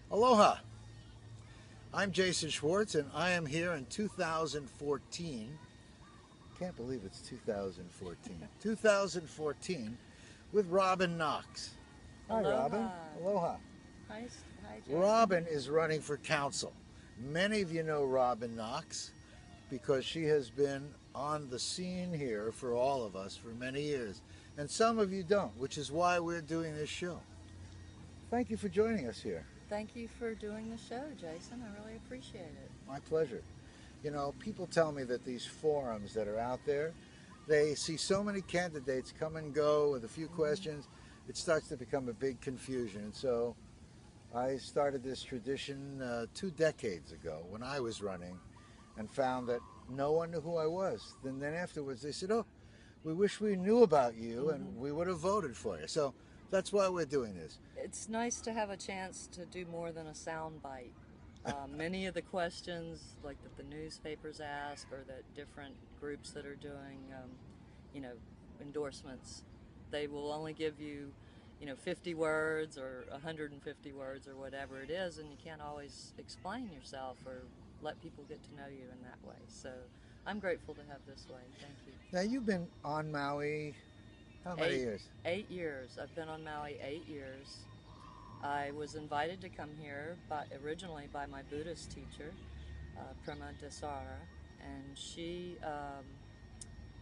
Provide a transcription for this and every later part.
Aloha! I'm Jason Schwartz and I am here in 2014. Can't believe it's 2014. 2014 with Robin Knox. Hi, Robin. Aloha. Aloha. Hi, Jason. Robin is running for council. Many of you know Robin Knox because she has been on the scene here for all of us for many years. And some of you don't, which is why we're doing this show. Thank you for joining us here. Thank you for doing the show, Jason. I really appreciate it. My pleasure. You know, people tell me that these forums that are out there, they see so many candidates come and go with a few questions, it starts to become a big confusion. And so I started this tradition 2 decades ago when I was running and found that no one knew who I was. Then afterwards they said, oh, we wish we knew about you and we would have voted for you. So that's why we're doing this. It's nice to have a chance to do more than a sound bite. Many of the questions, like that the newspapers ask, or that different groups that are doing, endorsements, they will only give you, 50 words or 150 words or whatever it is, and you can't always explain yourself or let people get to know you in that way. So I'm grateful to have this way. Thank you. Now you've been on Maui how many years? 8 years. I've been on Maui 8 years. I was invited to come here originally by my Buddhist teacher, Prema Desara, and she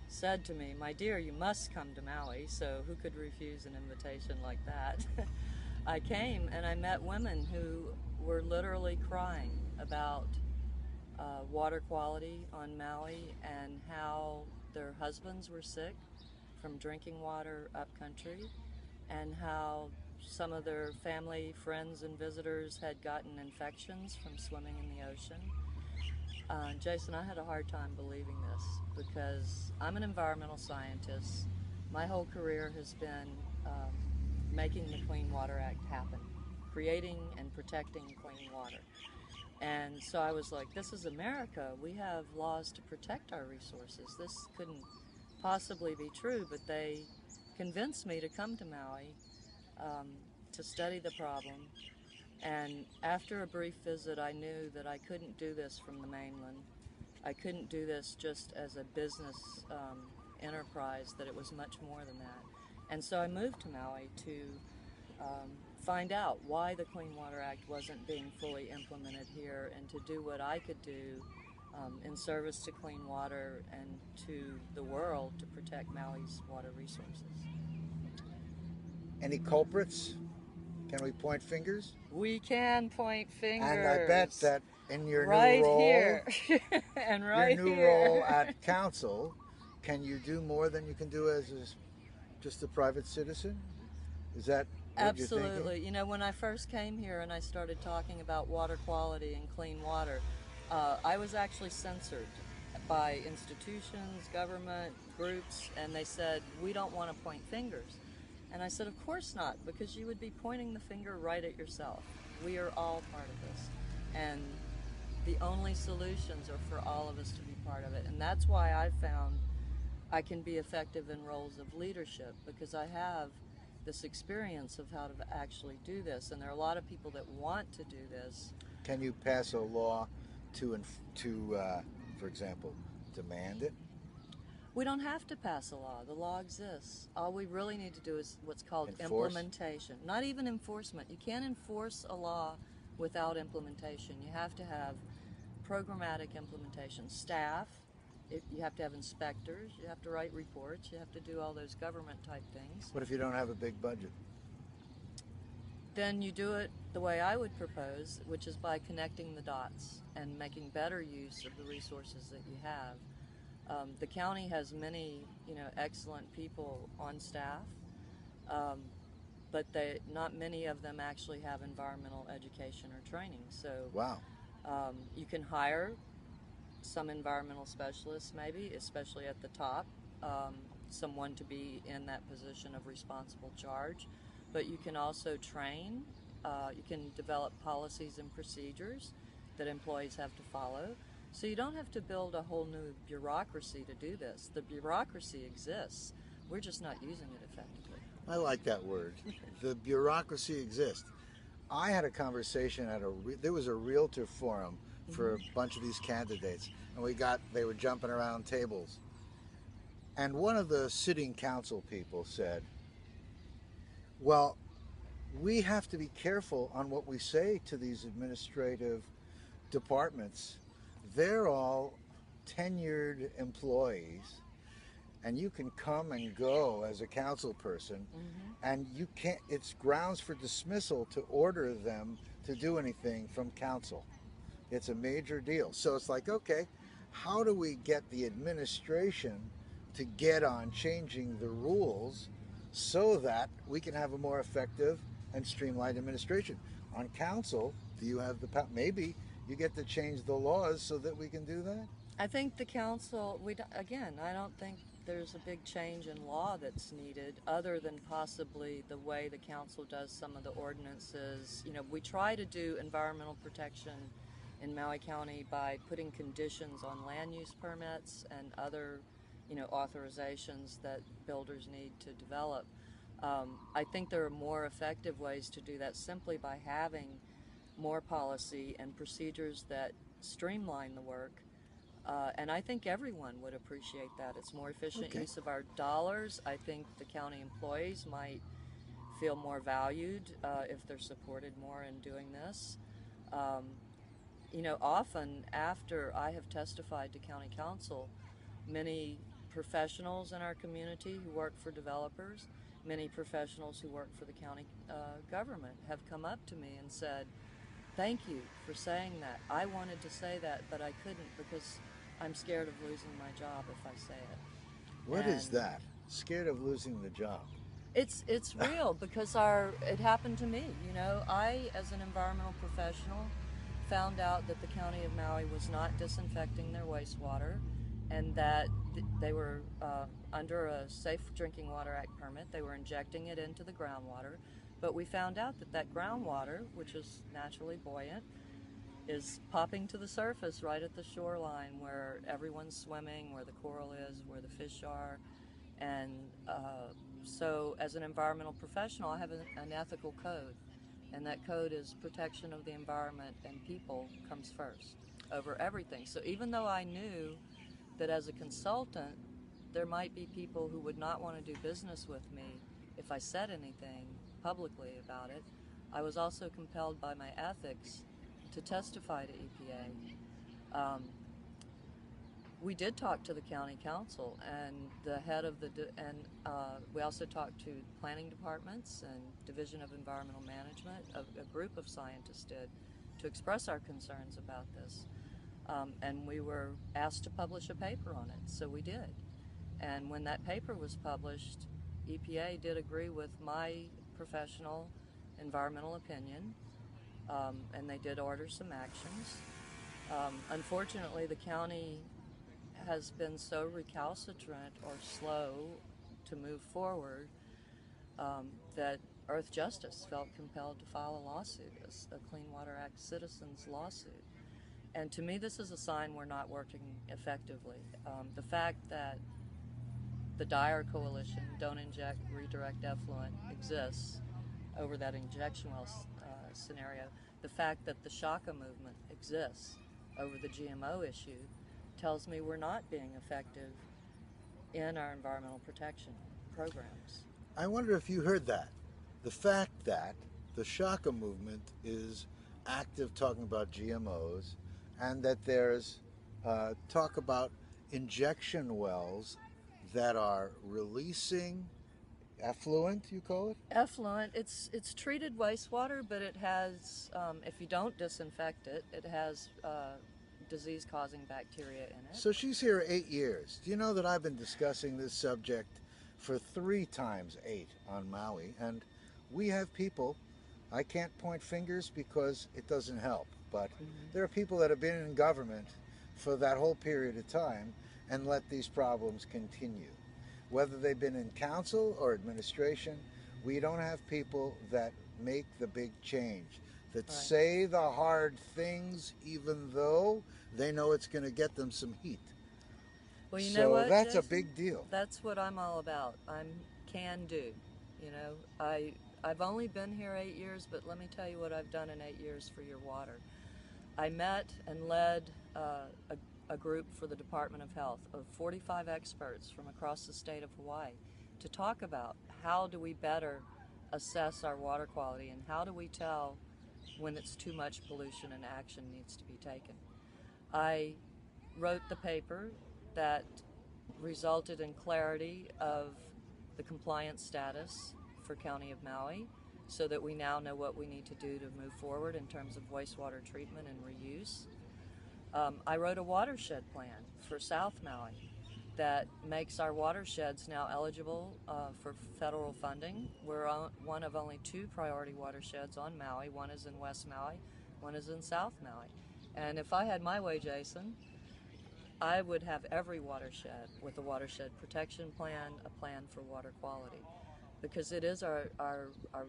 said to me, "My dear, you must come to Maui." So who could refuse an invitation like that? I came and I met women who were literally crying about water quality on Maui and how their husbands were sick from drinking water upcountry, and how some of their family, friends, and visitors had gotten infections from swimming in the ocean. Jason, I had a hard time believing this because I'm an environmental scientist. My whole career has been making the Clean Water Act happen, creating and protecting clean water. And so I was like, this is America. We have laws to protect our resources. This couldn't possibly be true, but they convinced me to come to Maui to study the problem. And after a brief visit, I knew that I couldn't do this from the mainland. I couldn't do this just as a business enterprise, that it was much more than that. And so I moved to Maui to find out why the Clean Water Act wasn't being fully implemented here, and to do what I could do in service to clean water and to the world to protect Maui's water resources. Any culprits? Can we point fingers? We can point fingers. And I bet that in your right new role, here. And right your new here. role at council, can you do more than you can do as just a private citizen? Is that what Absolutely. you're thinking? You know, when I first came here and I started talking about water quality and clean water, I was actually censored by institutions, government, groups, and they said, we don't want to point fingers. And I said, of course not, because you would be pointing the finger right at yourself. We are all part of this. And the only solutions are for all of us to be part of it. And that's why I've found I can be effective in roles of leadership, because I have this experience of how to actually do this. And there are a lot of people that want to do this. Can you pass a law to for example, demand it? We don't have to pass a law. The law exists. All we really need to do is what's called implementation. Not even enforcement. You can't enforce a law without implementation. You have to have programmatic implementation. Staff, you have to have inspectors, you have to write reports, you have to do all those government type things. What if you don't have a big budget? Then you do it the way I would propose, which is by connecting the dots and making better use of the resources that you have. The county has many, excellent people on staff, but not many of them actually have environmental education or training. So wow. You can hire some environmental specialists, maybe, especially at the top, someone to be in that position of responsible charge. But you can also train, you can develop policies and procedures that employees have to follow. So you don't have to build a whole new bureaucracy to do this. The bureaucracy exists. We're just not using it effectively. I like that word. The bureaucracy exists. I had a conversation at there was a realtor forum for a bunch of these candidates, and they were jumping around tables. And one of the sitting council people said, well, we have to be careful on what we say to these administrative departments. They're all tenured employees, and you can come and go as a council person, and you can't, it's grounds for dismissal to order them to do anything from council. It's a major deal. So it's like, okay, how do we get the administration to get on changing the rules so that we can have a more effective and streamlined administration? On council, do you have the power? Maybe you get to change the laws so that we can do that? I think the council, again, I don't think there's a big change in law that's needed other than possibly the way the council does some of the ordinances. You know, we try to do environmental protection in Maui County by putting conditions on land use permits and other, you know, authorizations that builders need to develop. I think there are more effective ways to do that simply by having more policy and procedures that streamline the work. And I think everyone would appreciate that. It's more efficient use of our dollars. I think the county employees might feel more valued if they're supported more in doing this. You know, often after I have testified to county council, many professionals in our community who work for developers, many professionals who work for the county government have come up to me and said, thank you for saying that. I wanted to say that, but I couldn't because I'm scared of losing my job if I say it. What is that? Scared of losing the job? It's real because it happened to me. You know, I, as an environmental professional, found out that the county of Maui was not disinfecting their wastewater, and that they were under a Safe Drinking Water Act permit. They were injecting it into the groundwater, but we found out that groundwater, which is naturally buoyant, is popping to the surface right at the shoreline where everyone's swimming, where the coral is, where the fish are. And so as an environmental professional, I have an ethical code, and that code is protection of the environment and people comes first over everything. So even though I knew that as a consultant there might be people who would not want to do business with me if I said anything publicly about it, I was also compelled by my ethics to testify to EPA. We did talk to the county council and the head of we also talked to planning departments and Division of Environmental Management. A group of scientists did, to express our concerns about this. And we were asked to publish a paper on it, so we did. And when that paper was published, EPA did agree with my professional environmental opinion, and they did order some actions. Unfortunately, the county has been so recalcitrant or slow to move forward that Earth Justice felt compelled to file a lawsuit, a Clean Water Act citizens lawsuit. And to me, this is a sign we're not working effectively. The fact that the Dire Coalition, Don't Inject, Redirect Effluent, exists over that injection well scenario, the fact that the Shaka movement exists over the GMO issue, tells me we're not being effective in our environmental protection programs. I wonder if you heard that. The fact that the Shaka movement is active talking about GMOs, and that there's talk about injection wells that are releasing effluent, you call it? Effluent, it's treated wastewater, but it has, if you don't disinfect it, it has disease-causing bacteria in it. So she's here 8 years. Do you know that I've been discussing this subject for 3 times 8 on Maui, and we have people, I can't point fingers because it doesn't help, but there are people that have been in government for that whole period of time and let these problems continue. Whether they've been in council or administration, we don't have people that make the big change, that say the hard things even though they know it's going to get them some heat. Well, you know what, that's Jason? a big deal. That's what I'm all about. I'm can do. You know, I've only been here 8 years, but let me tell you what I've done in 8 years for your water. I met and led a group for the Department of Health of 45 experts from across the state of Hawaii to talk about how do we better assess our water quality and how do we tell when it's too much pollution and action needs to be taken. I wrote the paper that resulted in clarity of the compliance status for County of Maui so that we now know what we need to do to move forward in terms of wastewater treatment and reuse. I wrote a watershed plan for South Maui that makes our watersheds now eligible for federal funding. We're one of only 2 priority watersheds on Maui. One is in West Maui, one is in South Maui. And if I had my way, Jason, I would have every watershed with a watershed protection plan, a plan for water quality, because it is our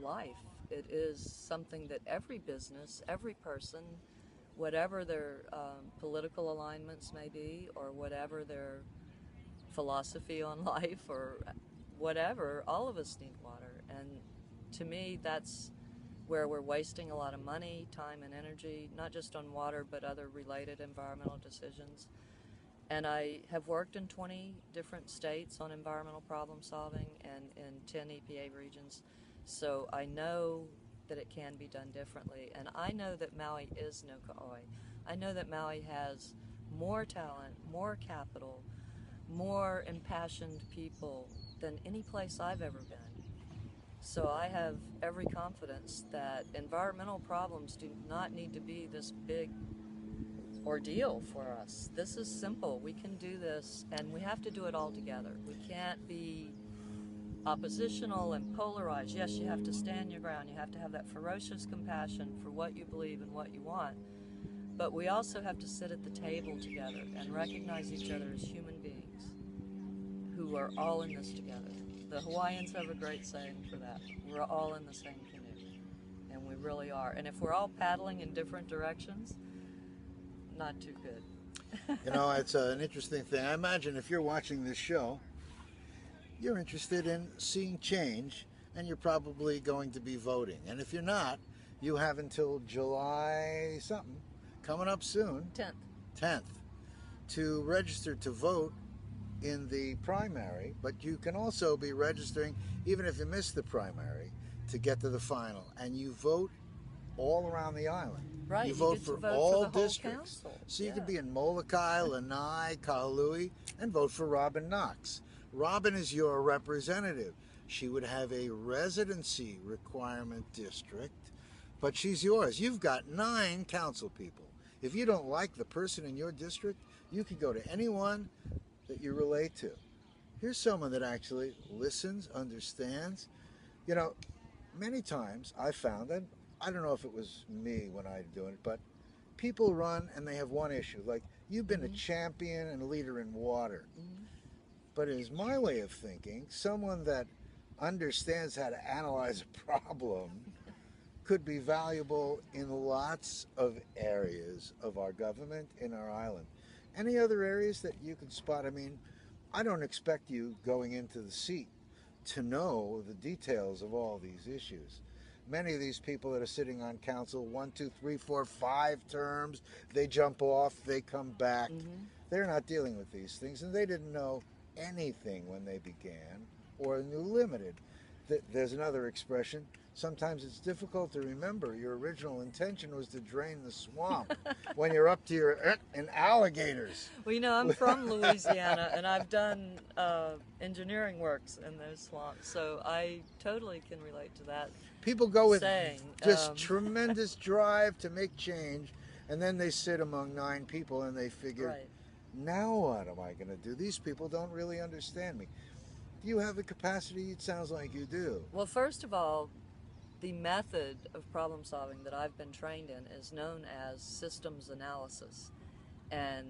life. It is something that every business, every person, whatever their political alignments may be, or whatever their philosophy on life, or whatever, all of us need water. And to me, that's where we're wasting a lot of money, time, and energy, not just on water, but other related environmental decisions. And I have worked in 20 different states on environmental problem solving and in 10 EPA regions. So I know that it can be done differently. And I know that Maui is no ka'oi. I know that Maui has more talent, more capital, more impassioned people than any place I've ever been. So I have every confidence that environmental problems do not need to be this big ordeal for us. This is simple. We can do this, and we have to do it all together. We can't be oppositional and polarized. Yes, you have to stand your ground. You have to have that ferocious compassion for what you believe and what you want. But we also have to sit at the table together and recognize each other as human beings who are all in this together. The Hawaiians have a great saying for that. We're all in the same canoe, and we really are. And if we're all paddling in different directions, not too good. You know, it's an interesting thing. I imagine if you're watching this show, you're interested in seeing change, and you're probably going to be voting. And if you're not, you have until July something, coming up soon, 10th, to register to vote in the primary. But you can also be registering, even if you miss the primary, to get to the final. And you vote all around the island. Right, you vote for all for the districts. Whole council. So you could be in Molokai, Lanai, Kahului, and vote for Robin Knox. Robin is your representative. She would have a residency requirement district, but she's yours. You've got 9 council people. If you don't like the person in your district, you can go to anyone that you relate to. Here's someone that actually listens, understands. You know, many times I found that, I don't know if it was me when I was doing it, but people run and they have one issue. Like, you've been a champion and a leader in water. But it is my way of thinking, someone that understands how to analyze a problem could be valuable in lots of areas of our government, in our island. Any other areas that you can spot? I mean, I don't expect you going into the seat to know the details of all these issues. Many of these people that are sitting on council, 1, 2, 3, 4, 5 terms, they jump off, they come back. They're not dealing with these things, and they didn't know anything when they began, or knew limited. There's another expression. Sometimes it's difficult to remember your original intention was to drain the swamp when you're up to your in alligators. Well, you know, I'm from Louisiana, and I've done engineering works in those swamps, so I totally can relate to that. People go with saying, just tremendous drive to make change, and then they sit among 9 people and they figure, right, now what am I going to do? These people don't really understand me. Do you have the capacity? It sounds like you do. Well, first of all, the method of problem solving that I've been trained in is known as systems analysis. And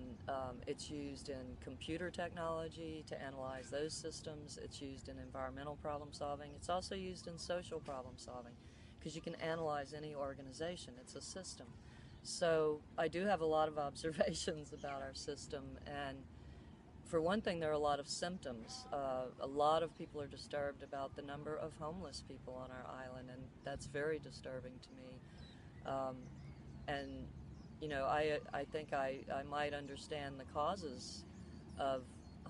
it's used in computer technology to analyze those systems. It's used in environmental problem solving. It's also used in social problem solving, because you can analyze any organization. It's a system. So I do have a lot of observations about our system, and for one thing, there are a lot of symptoms. A lot of people are disturbed about the number of homeless people on our island, and That's very disturbing to me. And you know, I think I might understand the causes of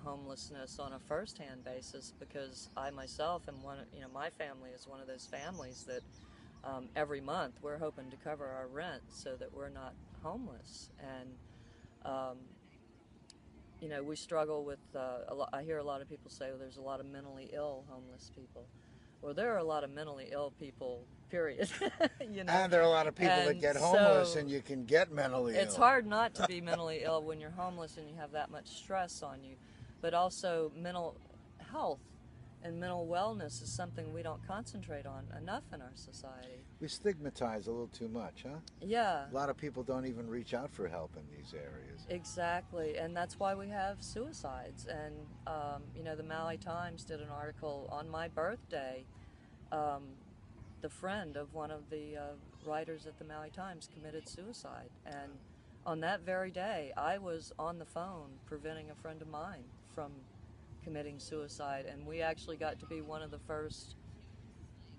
homelessness on a first-hand basis, because I myself am one. You know, my family is one of those families that every month we're hoping to cover our rent so that we're not homeless. And you know, we struggle with I hear a lot of people say, well, there's a lot of mentally ill homeless people. Well, there are a lot of mentally ill people, period. You know? And there are a lot of people that get homeless, so and you can get mentally ill. it's hard not to be mentally ill when you're homeless and you have that much stress on you. But also mental health and mental wellness is something we don't concentrate on enough in our society. We stigmatize a little too much, huh? Yeah. A lot of people don't even reach out for help in these areas. Exactly, and that's why we have suicides. And you know, the Maui Times did an article on my birthday. The friend of one of the writers at the Maui Times committed suicide, and on that very day, I was on the phone preventing a friend of mine from committing suicide, and we actually got to be one of the first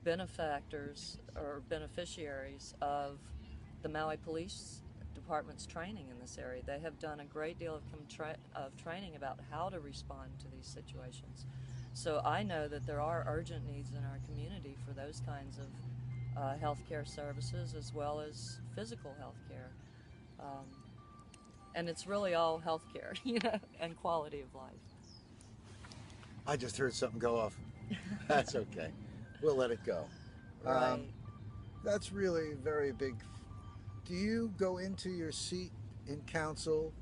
benefactors or beneficiaries of the Maui Police Department's training in this area. They have done a great deal of training about how to respond to these situations. So I know that there are urgent needs in our community for those kinds of healthcare services, as well as physical healthcare. And it's really all healthcare, you know, and quality of life. I just heard something go off. That's okay. We'll let it go. Right. That's really very big. Do you go into your seat in council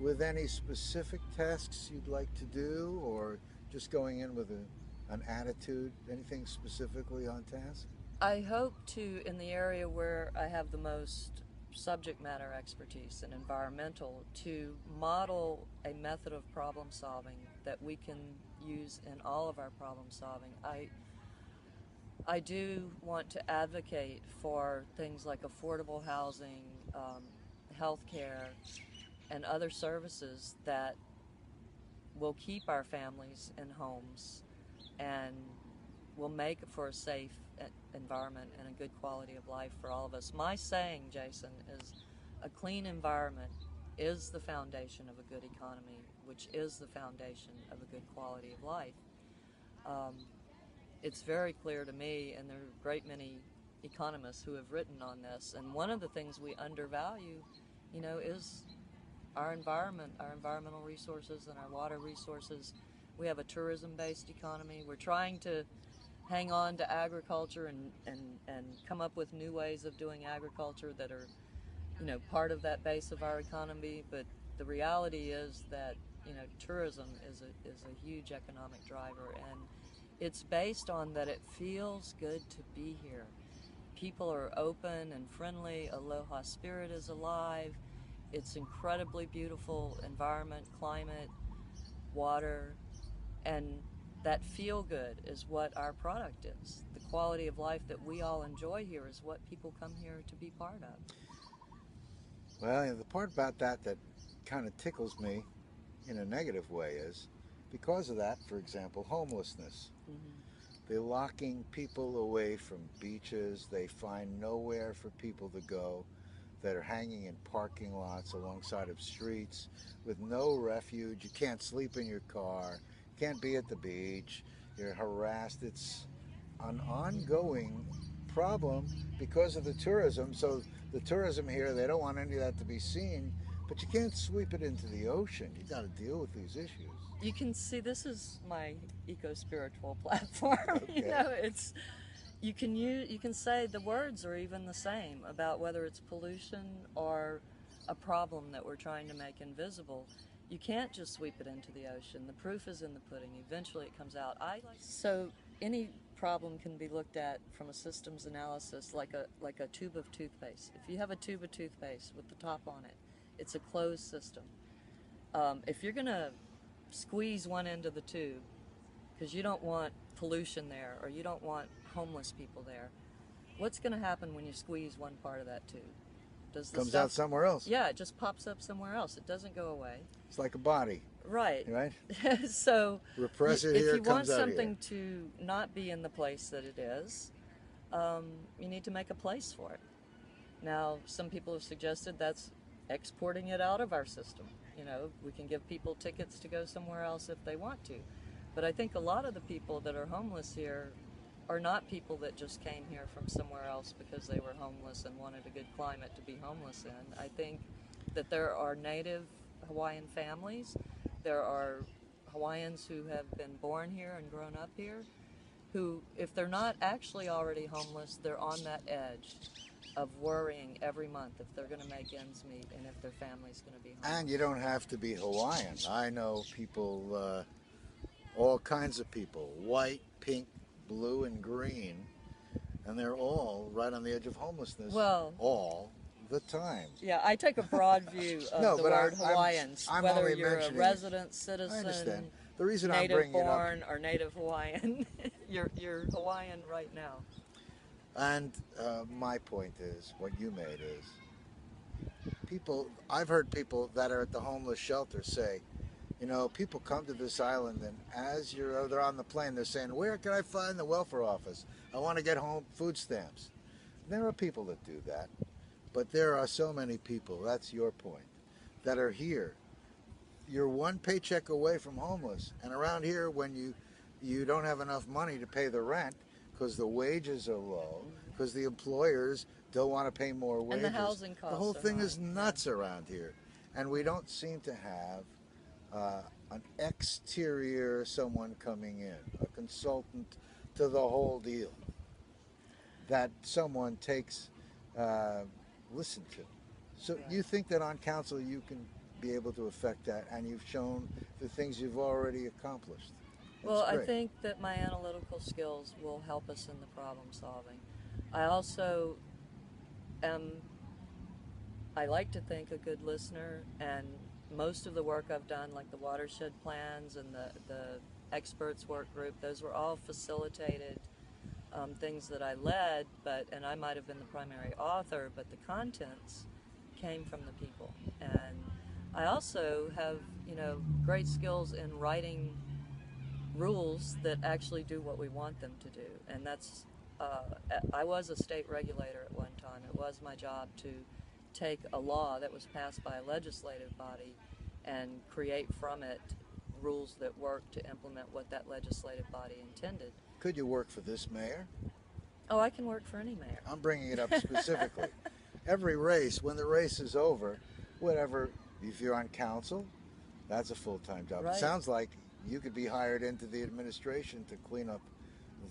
with any specific tasks you'd like to do, or just going in with an attitude, anything specifically on task? I hope to, in the area where I have the most subject matter expertise in environmental, to model a method of problem solving that we can use in all of our problem solving. I do want to advocate for things like affordable housing, healthcare, and other services that will keep our families in homes and will make for a safe environment and a good quality of life for all of us. My saying, Jason, is a clean environment is the foundation of a good economy, which is the foundation of a good quality of life. It's very clear to me, and there are a great many economists who have written on this, and one of the things we undervalue, you know, is our environment, our environmental resources and our water resources. We have a tourism-based economy. We're trying to hang on to agriculture and come up with new ways of doing agriculture that are, you know, part of that base of our economy. But the reality is that, you know, tourism is a huge economic driver, and it's based on that it feels good to be here. People are open and friendly. Aloha spirit is alive. It's incredibly beautiful environment, climate, water, and that feel good is what our product is. The quality of life that we all enjoy here is what people come here to be part of. Well, the part about that kind of tickles me in a negative way is because of that, for example, homelessness. Mm-hmm. They're locking people away from beaches. They find nowhere for people to go. That are hanging in parking lots alongside of streets with no refuge. You can't sleep in your car. You can't be at the beach. You're harassed. It's an ongoing problem because of the tourism. So the tourism here, they don't want any of that to be seen, but you can't sweep it into the ocean. You got to deal with these issues. You can see this is my eco-spiritual platform. Okay. You know, it's you can say the words are even the same about whether it's pollution or a problem that we're trying to make invisible. You can't just sweep it into the ocean. The proof is in the pudding. Eventually it comes out. So any problem can be looked at from a systems analysis like a tube of toothpaste. If you have a tube of toothpaste with the top on it, it's a closed system. If you're going to squeeze one end of the tube because you don't want pollution there or you don't want homeless people there, what's going to happen when you squeeze one part of that tube? Does the Comes stuff out somewhere else. Yeah, it just pops up somewhere else. It doesn't go away. It's like a body. Right. Right? So Repress it if here, you it want comes out something here. to not be in the place that it is, you need to make a place for it. Now, some people have suggested that's exporting it out of our system. You know, we can give people tickets to go somewhere else if they want to. But I think a lot of the people that are homeless here are not people that just came here from somewhere else because they were homeless and wanted a good climate to be homeless in. I think that there are native Hawaiian families. There are Hawaiians who have been born here and grown up here who, if they're not actually already homeless, they're on that edge of worrying every month if they're going to make ends meet and if their family's going to be homeless. And you don't have to be Hawaiian. I know people, all kinds of people, white, pink, blue, and green, and they're all right on the edge of homelessness all the time. Yeah, I take a broad view of the word Hawaiians, I'm whether you're a resident, I citizen, understand. The reason native I'm bringing born, it up, or native Hawaiian, you're Hawaiian right now. and my point is, what you made is, people, I've heard people that are at the homeless shelter say, you know, people come to this island and as they're on the plane, they're saying, where can I find the welfare office? I want to get home food stamps. There are people that do that, but there are so many people, that's your point, that are here. You're one paycheck away from homeless, and around here when you don't have enough money to pay the rent because the wages are low, because the employers don't want to pay more wages. And the housing costs. The whole thing high. is nuts around here, and we don't seem to have an exterior someone coming in, a consultant to the whole deal that someone takes listen to. So you think that on council you can be able to affect that, and you've shown the things you've already accomplished. Well, I think that my analytical skills will help us in the problem solving. I also I like to think, a good listener, and most of the work I've done, like the watershed plans and the experts work group, those were all facilitated things that I led, and I might have been the primary author, but the contents came from the people. And I also have, great skills in writing rules that actually do what we want them to do. And that's, I was a state regulator at one time. It was my job to take a law that was passed by a legislative body and create from it rules that work to implement what that legislative body intended. Could you work for this mayor? Oh, I can work for any mayor. I'm bringing it up specifically. Every race, when the race is over, whatever, if you're on council, that's a full-time job. Right. It sounds like you could be hired into the administration to clean up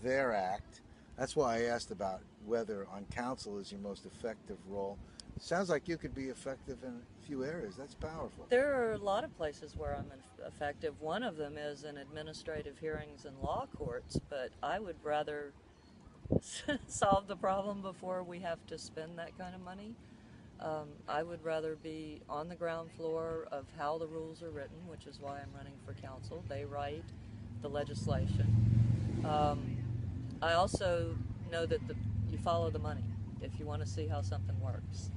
their act. That's why I asked about whether on council is your most effective role. It sounds like you could be effective in a few areas. That's powerful. There are a lot of places where I'm effective. One of them is in administrative hearings and law courts, but I would rather solve the problem before we have to spend that kind of money. I would rather be on the ground floor of how the rules are written, which is why I'm running for council. They write the legislation. I also know that you follow the money if you want to see how something works.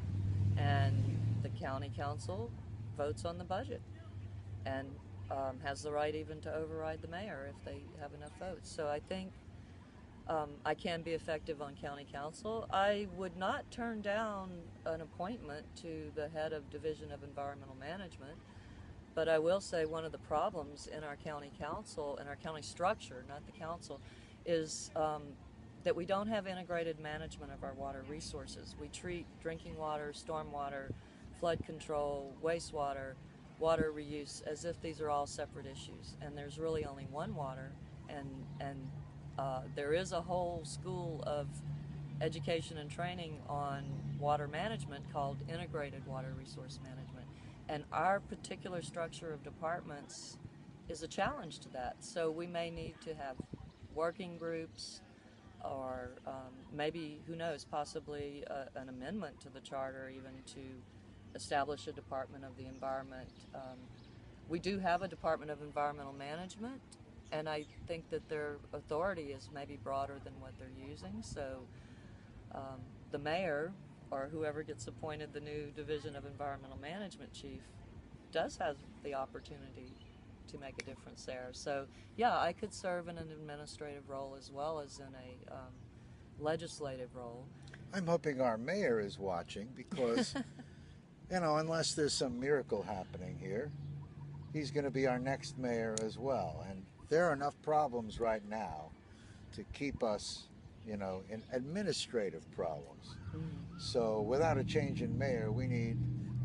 And the county council votes on the budget and has the right even to override the mayor if they have enough votes. So I think I can be effective on county council. I would not turn down an appointment to the head of Division of Environmental Management, but I will say one of the problems in our county council, in our county structure, not the council, is that we don't have integrated management of our water resources. We treat drinking water, stormwater, flood control, wastewater, water reuse as if these are all separate issues, and there's really only one water, and there is a whole school of education and training on water management called integrated water resource management, and our particular structure of departments is a challenge to that. So we may need to have working groups, or maybe, who knows, possibly an amendment to the charter even to establish a Department of the Environment. We do have a Department of Environmental Management, and I think that their authority is maybe broader than what they're using. So the mayor, or whoever gets appointed the new Division of Environmental Management chief, does have the opportunity to make a difference there. So yeah, I could serve in an administrative role as well as in a legislative role. I'm hoping our mayor is watching because, you know, unless there's some miracle happening here, he's going to be our next mayor as well. And there are enough problems right now to keep us, you know, in administrative problems. So without a change in mayor, we need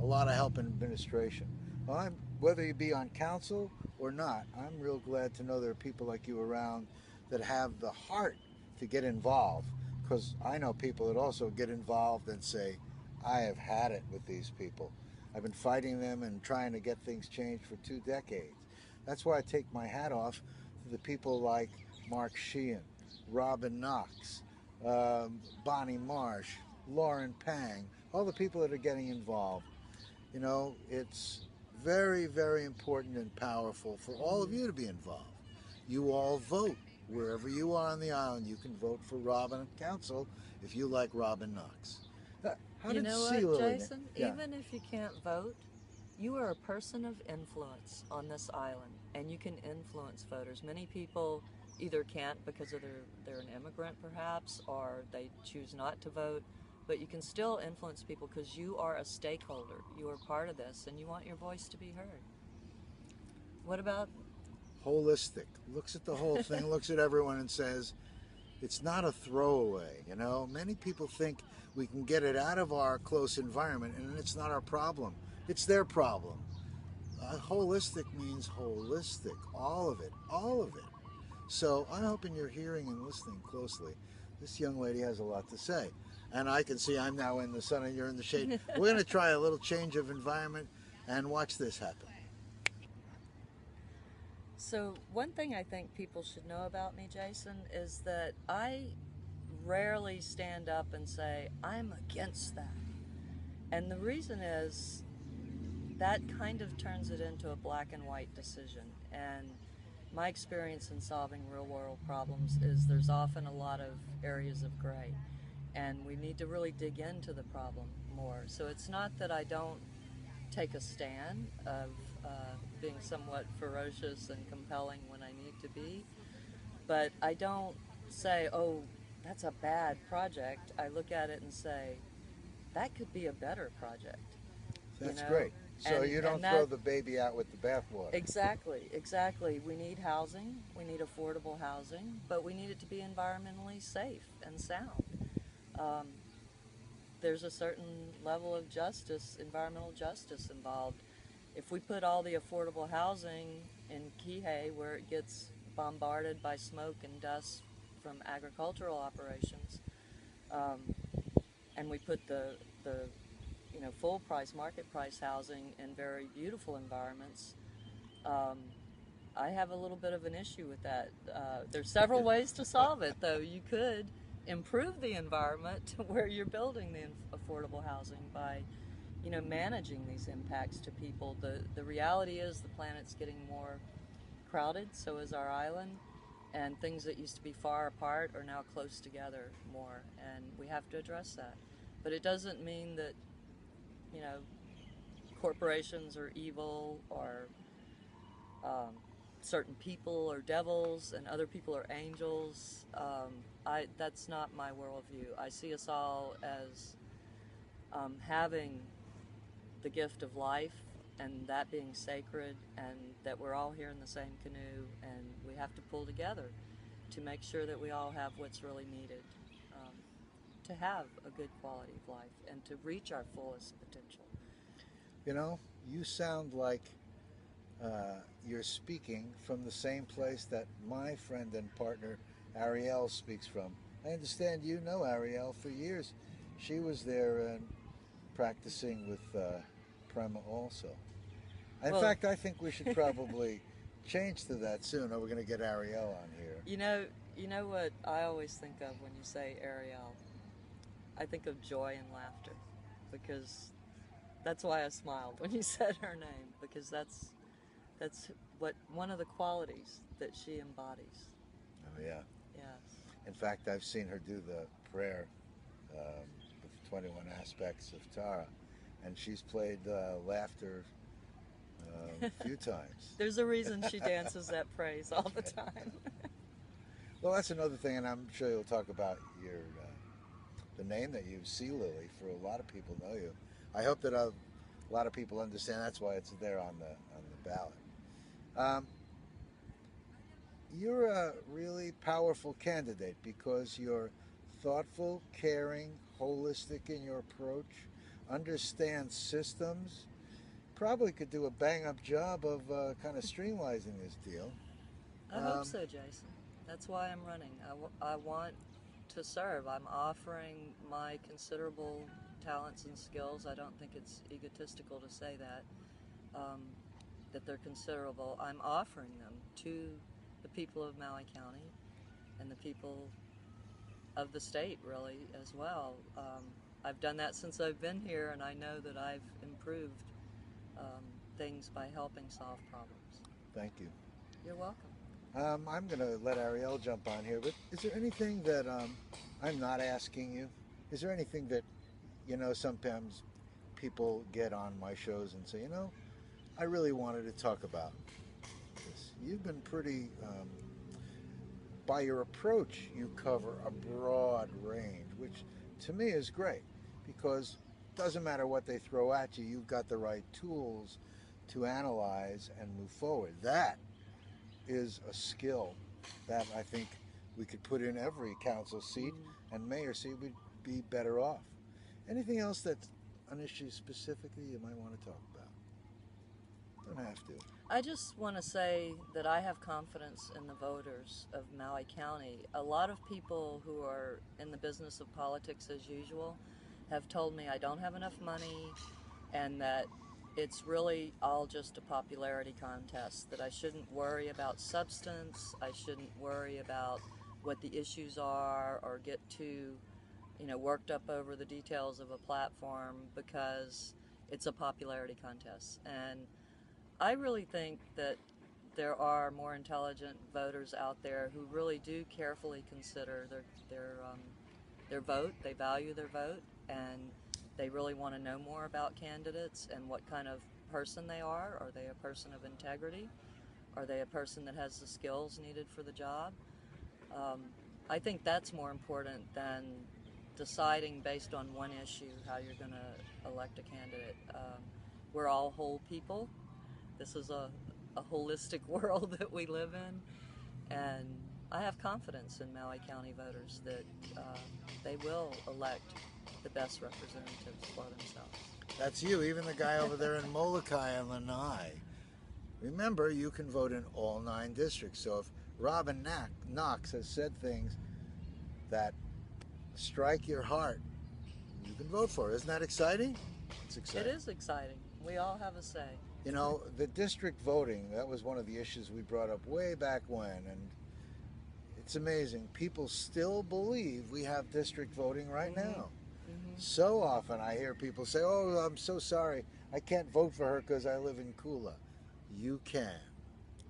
a lot of help in administration. Well, whether you be on council or not, I'm real glad to know there are people like you around that have the heart to get involved, because I know people that also get involved and say, I have had it with these people. I've been fighting them and trying to get things changed for 2 decades. That's why I take my hat off to the people like Mark Sheehan, Robin Knox, Bonnie Marsh, Lauren Pang, all the people that are getting involved. You know, it's very, very important and powerful for all of you to be involved. You all vote. Wherever you are on the island, you can vote for Robin Council if you like Robin Knox. How You did know what, SeaLily? Jason? Yeah. Even if you can't vote, you are a person of influence on this island, and you can influence voters. Many people either can't because of they're an immigrant perhaps, or they choose not to vote, but you can still influence people because you are a stakeholder. You are part of this, and you want your voice to be heard. What about Holistic. Looks at the whole thing, looks at everyone and says, it's not a throwaway, you know? Many people think we can get it out of our close environment and it's not our problem. It's their problem. Holistic means holistic. All of it. All of it. So I'm hoping you're hearing and listening closely. This young lady has a lot to say. And I can see I'm now in the sun and you're in the shade. We're going to try a little change of environment and watch this happen. So one thing I think people should know about me, Jason, is that I rarely stand up and say, I'm against that. And the reason is that kind of turns it into a black and white decision. And my experience in solving real world problems is there's often a lot of areas of gray. And we need to really dig into the problem more. So it's not that I don't take a stand of being somewhat ferocious and compelling when I need to be, but I don't say, oh, that's a bad project. I look at it and say, that could be a better project. That's great. So you don't throw the baby out with the bathwater. Exactly. We need housing, we need affordable housing, but we need it to be environmentally safe and sound. There's a certain level of justice, environmental justice involved. If we put all the affordable housing in Kihei, where it gets bombarded by smoke and dust from agricultural operations, and we put the full price, market price housing in very beautiful environments, I have a little bit of an issue with that. There's several ways to solve it, though. You could improve the environment where you're building the affordable housing by managing these impacts to people. The reality is the planet's getting more crowded, so is our island, and things that used to be far apart are now close together more, and we have to address that. But it doesn't mean that corporations are evil, or certain people are devils and other people are angels. That's not my worldview. I see us all as having the gift of life, and that being sacred, and that we're all here in the same canoe, and we have to pull together to make sure that we all have what's really needed to have a good quality of life and to reach our fullest potential. You know, you sound like you're speaking from the same place that my friend and partner Airielle speaks from. I understand you know Airielle for years. She was there practicing with Prema also. In fact, I think we should probably change to that soon, or we're going to get Airielle on here. You know what I always think of when you say Airielle? I think of joy and laughter, because that's why I smiled when you said her name, because that's what one of the qualities that she embodies. Oh yeah. Yes. In fact, I've seen her do the prayer with 21 aspects of Tara, and she's played laughter a few times. There's a reason she dances that praise all the time. Well, that's another thing, and I'm sure you'll talk about your the name that you use, SeaLily. For a lot of people know you. I hope that a lot of people understand that's why it's there on the ballot. Um, you're a really powerful candidate because you're thoughtful, caring, holistic in your approach, understand systems, probably could do a bang up job of kind of streamlining this deal. I hope so, Jason. That's why I'm running. I want to serve. I'm offering my considerable talents and skills. I don't think it's egotistical to say um, that they're considerable. I'm offering them to the people of Maui County and the people of the state, really, as well. I've done that since I've been here, and I know that I've improved um, things by helping solve problems. Thank you. You're welcome. I'm going to let Airielle jump on here, but is there anything that I'm not asking you? Is there anything that, sometimes people get on my shows and say, I really wanted to talk about this? You've been pretty, by your approach, you cover a broad range, which to me is great because it doesn't matter what they throw at you, you've got the right tools to analyze and move forward. That is a skill that I think we could put in every council seat and mayor seat. We'd be better off. Anything else that's an issue specifically you might want to talk about? Don't have to. I just want to say that I have confidence in the voters of Maui County. A lot of people who are in the business of politics as usual have told me I don't have enough money and that it's really all just a popularity contest, that I shouldn't worry about substance, I shouldn't worry about what the issues are or get too worked up over the details of a platform because it's a popularity contest. And I really think that there are more intelligent voters out there who really do carefully consider their vote. They value their vote, and they really want to know more about candidates and what kind of person they are. Are they a person of integrity? Are they a person that has the skills needed for the job? I think that's more important than deciding based on one issue how you're going to elect a candidate. We're all whole people. This is a holistic world that we live in, and I have confidence in Maui County voters that they will elect the best representatives for themselves. That's you, even the guy over there in Molokai and Lanai. Remember, you can vote in all 9 districts. So if Robin Knox has said things that strike your heart, you can vote for it. Isn't that exciting? It's exciting. It is exciting. We all have a say. The district voting, that was one of the issues we brought up way back when, and it's amazing. People still believe we have district voting right now. So often I hear people say, oh, I'm so sorry, I can't vote for her because I live in Kula. You can.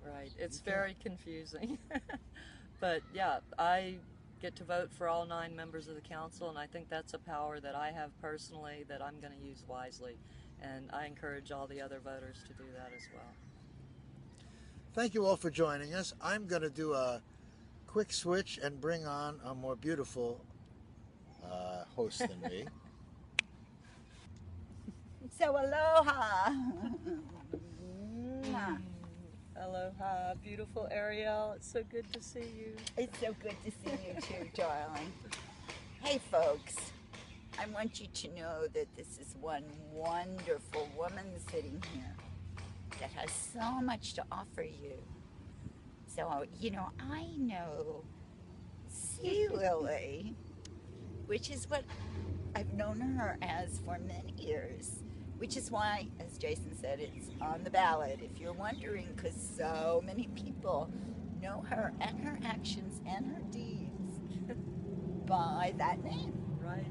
Right. It's very confusing. But yeah, I get to vote for all 9 members of the council, and I think that's a power that I have personally that I'm going to use wisely. And I encourage all the other voters to do that as well. Thank you all for joining us. I'm going to do a quick switch and bring on a more beautiful host than me. So aloha. Aloha, beautiful Airielle. It's so good to see you. It's so good to see you too, darling. Hey folks, I want you to know that this is one wonderful woman sitting here that has so much to offer you. So, I know SeaLily, which is what I've known her as for many years, which is why, as Jason said, it's on the ballot. If you're wondering, because so many people know her and her actions and her deeds by that name. Right.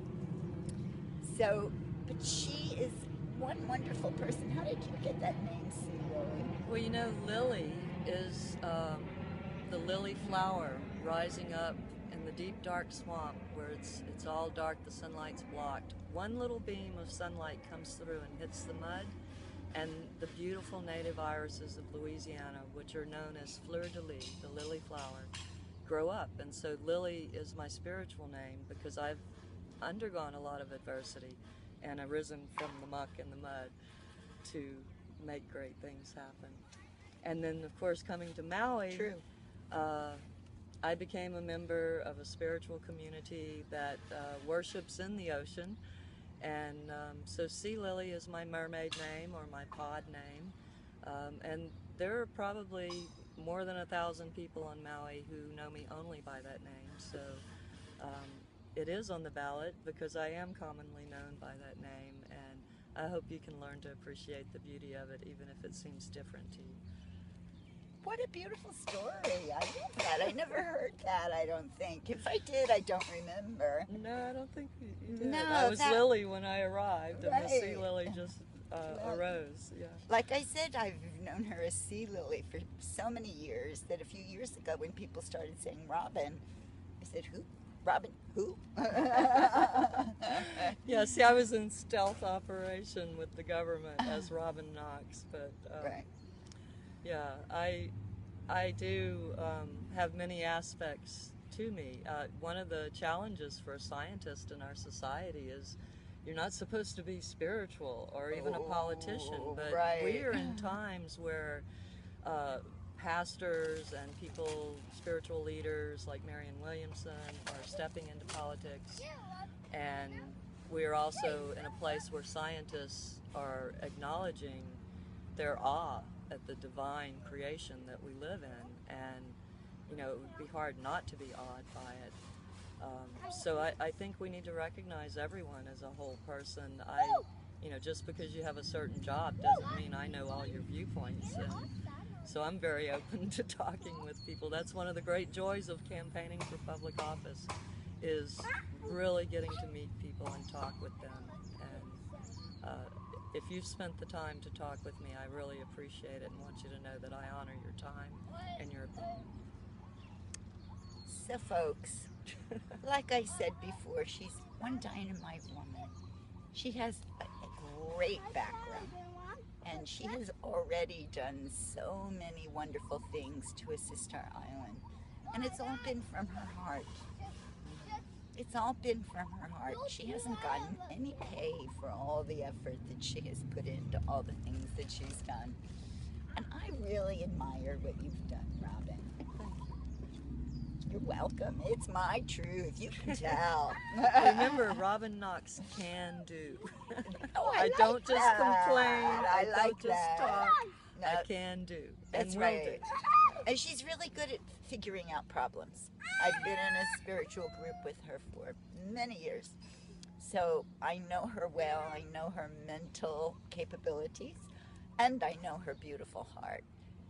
So, but she is one wonderful person. How did you get that name, SeaLily? Well, lily is the lily flower rising up in the deep dark swamp where it's all dark, the sunlight's blocked. One little beam of sunlight comes through and hits the mud, and the beautiful native irises of Louisiana, which are known as fleur de lis, the lily flower, grow up. And so Lily is my spiritual name because I've undergone a lot of adversity and arisen from the muck and the mud to make great things happen. And then, of course, coming to Maui, True. I became a member of a spiritual community that worships in the ocean. And so SeaLily is my mermaid name or my pod name. And there are probably more than 1,000 people on Maui who know me only by that name. So it is on the ballot because I am commonly known by that name. And I hope you can learn to appreciate the beauty of it, even if it seems different to you. What a beautiful story. I love that. I never heard that, I don't think. If I did, I don't remember. No, I don't think you did. No, I was that- Lily when I arrived, and the Right. SeaLily just arose. Yeah. Like I said, I've known her as SeaLily for so many years that a few years ago when people started saying Robin, I said, who? Robin, who? Yeah, see, I was in stealth operation with the government as Robin Knox, but Right. yeah, I do have many aspects to me. One of the challenges for a scientist in our society is you're not supposed to be spiritual or even a politician, but right. we are in times where pastors and people, spiritual leaders like Marianne Williamson, are stepping into politics, and we're also in a place where scientists are acknowledging their awe at the divine creation that we live in, and you know, it would be hard not to be awed by it. So I think we need to recognize everyone as a whole person. Just because you have a certain job doesn't mean I know all your viewpoints. And so I'm very open to talking with people. That's one of the great joys of campaigning for public office, is really getting to meet people and talk with them. And if you've spent the time to talk with me, I really appreciate it and want you to know that I honor your time and your opinion. So folks, like I said before, she's one dynamite woman. She has a great background, and she has already done so many wonderful things to assist our island. And it's all been from her heart. It's all been from her heart. She hasn't gotten any pay for all the effort that she has put into all the things that she's done. And I really admire what you've done, Robin. You're welcome. It's my truth. You can tell. Remember, Robin Knox can do. Oh, I like don't just that. complain. I don't like just that. talk. No, I can do. that's and will right. do. And she's really good at figuring out problems. I've been in a spiritual group with her for many years. So I know her well. I know her mental capabilities. And I know her beautiful heart.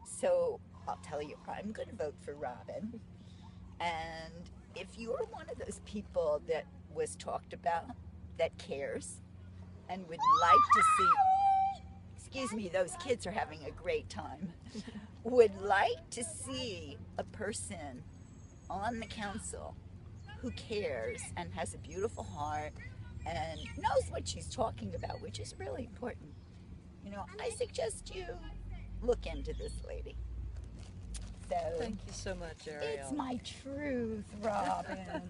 So I'll tell you, I'm going to vote for Robin. And if you're one of those people that was talked about, that cares, and would like to see, excuse me, those kids are having a great time, would like to see a person on the council who cares and has a beautiful heart and knows what she's talking about, which is really important. I suggest you look into this lady. So, Thank you so much, Airielle. it's my truth, Robin.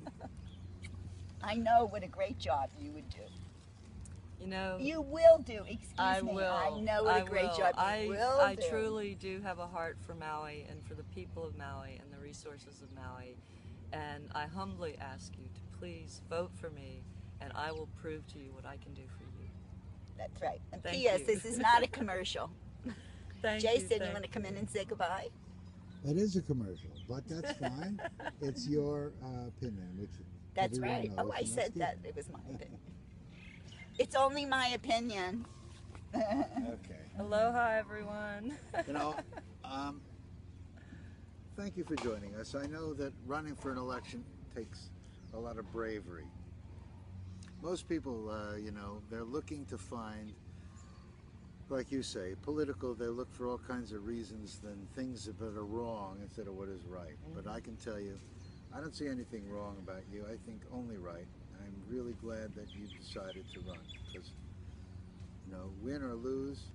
I know what a great job you would do. You will do. Excuse I me. will. I know what a great will. job you will I do. truly do have a heart for Maui and for the people of Maui and the resources of Maui. And I humbly ask you to please vote for me, and I will prove to you what I can do for you. That's right. And Thank P.S. you. This is not a commercial. Thank Jason, you. you want to come in and say goodbye? That is a commercial, but that's fine. It's your opinion, which That's everyone right. knows, Oh, I and said that's that. It was my opinion. It's only my opinion. good. Okay. Aloha, everyone. Thank you for joining us. I know that running for an election takes a lot of bravery. Most people, they're looking to find, like you say, political, they look for all kinds of reasons than things that are wrong instead of what is right. But I can tell you, I don't see anything wrong about you. I think only right. I'm really glad that you decided to run because, win or lose,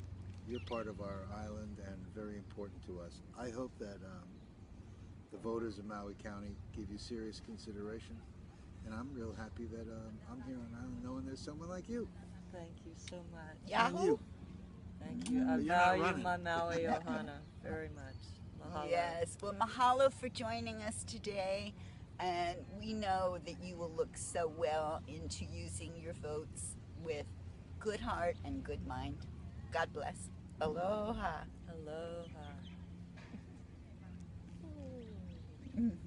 you're part of our island and very important to us. I hope that the voters of Maui County give you serious consideration. And I'm real happy that I'm here on island knowing there's someone like you. Thank you so much. Yahoo! And you. Thank you. I But you're not value running. my Maui ohana very much. Mahalo. Yes, well, mahalo for joining us today. And we know that you will look so well into using your votes with good heart and good mind. God bless. Aloha. Aloha.